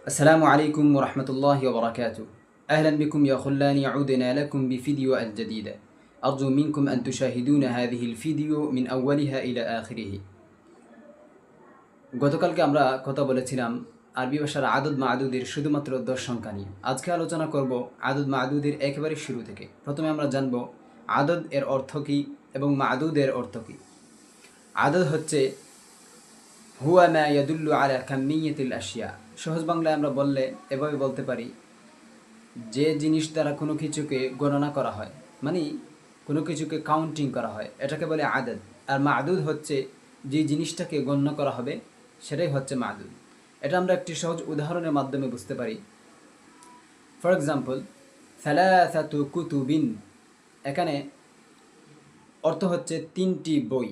السلام عليكم ورحمة الله وبركاته. أهلا بكم يا خلاني، عودنا لكم بفيديو الجديد. أرجو منكم أن تشاهدون هذه الفيديو من أولها إلى آخره. গতকালকে আমরা কথা বলেছিলাম আরবি ভাষার আদদ মাদুদের শুধুমাত্র 10 সংখ্যা নিয়ে। আজকে আলোচনা করব আদদ মাদুদের একেবারে শুরু থেকে। প্রথমে আমরা জানব আদদ এর অর্থ কী এবং মাদুদের অর্থ কী। আদদ হচ্ছে হুয়া মা ইয়াদুল্লু আলা কামিয়াতিল আশিয়া। সহজ বাংলায় আমরা বললে এভাবে বলতে পারি, যে জিনিস দ্বারা কোনো কিছুকে গণনা করা হয়, মানে কোনো কিছুকে কাউন্টিং করা হয়, এটাকে বলে আদদ। আর মাদুদ হচ্ছে যে জিনিসটাকে গণ্য করা হবে, সেটাই হচ্ছে মাদুদ। এটা আমরা একটি সহজ উদাহরণের মাধ্যমে বুঝতে পারি। ফর এক্সাম্পল, সালাসাতু কুতুবিন, এখানে অর্থ হচ্ছে 3টি বই।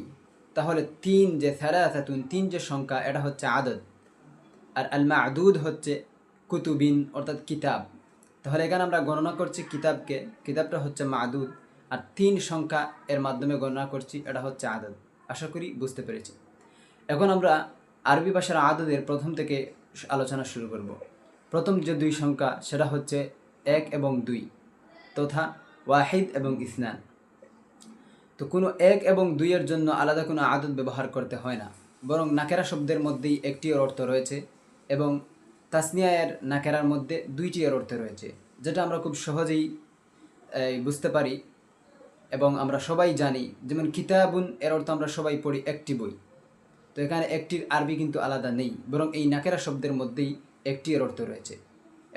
তাহলে 3 যে সালাসাতুন, 3 যে সংখ্যা, এটা হচ্ছে আদদ। আর আল মাদুদ হচ্ছে কুতুবিন, অর্থাৎ কিতাব। তাহলে এখানে আমরা গণনা করছি কিতাবকে, কিতাবটা হচ্ছে মাদুদ, আর 3 সংখ্যা এর মাধ্যমে গণনা করছি, এটা হচ্ছে আদদ। আশা করি বুঝতে পেরেছি। এখন আমরা আরবি ভাষার আদদের প্রথম থেকে আলোচনা শুরু করব। প্রথম যে 2 সংখ্যা, সেটা হচ্ছে 1 এবং 2, তথা ওয়াহিদ এবং ইসনান। তো কোনো 1 এবং 2 এর জন্য আলাদা কোনো আদদ ব্যবহার করতে হয় না, বরং নাকেরা শব্দের মধ্যেই একটির অর্থ রয়েছে এবং তাসনিয়ায়ের নাকেরার মধ্যে 2টি এর অর্থ রয়েছে, যেটা আমরা খুব সহজেই বুঝতে পারি এবং আমরা সবাই জানি। যেমন কিতাবুন এর অর্থ আমরা সবাই পড়ি একটি বই। তো এখানে একটির আরবি কিন্তু আলাদা নেই, বরং এই নাকেরা শব্দের মধ্যেই একটি এর অর্থ রয়েছে।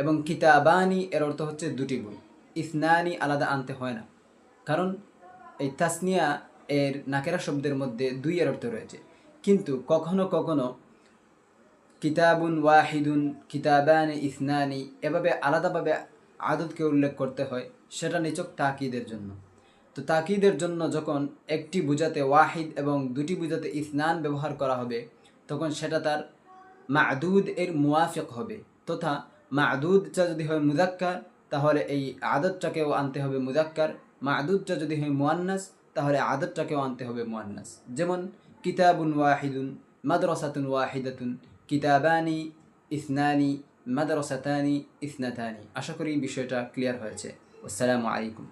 এবং কিতাবানি এর অর্থ হচ্ছে 2টি বই। ইসনানি আলাদা আনতে হয় না, কারণ এই তাসনিয়া এর নাকেরা শব্দের মধ্যে 2 এর অর্থ রয়েছে। কিন্তু কখনো কখনো কিতাবুন ওয়াহিদুন, কিতাবানি, ইসনানি এভাবে আলাদাভাবে আদদকে উল্লেখ করতে হয়, সেটা নিছক তাকিদের জন্য। তো তাকিদের জন্য যখন একটি বোঝাতে ওয়াহিদ এবং 2টি বোঝাতে ইসনান ব্যবহার করা হবে, তখন সেটা তার মাদুদ এর মুওয়াফিক হবে। তথা মাদুদটা যদি হয় মুযাক্কার, তাহলে এই আদদটাকেও আনতে হবে মুযাক্কার। মাদুদটা যদি হয় মুয়ান্নাস, তাহলে আদদটাকেও আনতে হবে মুয়ান্নাস। যেমন কিতাবুন ওয়াহিদুন, মাদ্রাসাতুন ওয়াহিদাতুন, কিতাবানি ইসনানি, মাদ্রাসাতানি ইসনাতানি। আশা করি বিষয়টা ক্লিয়ার হয়েছে। আসসালামু আলাইকুম।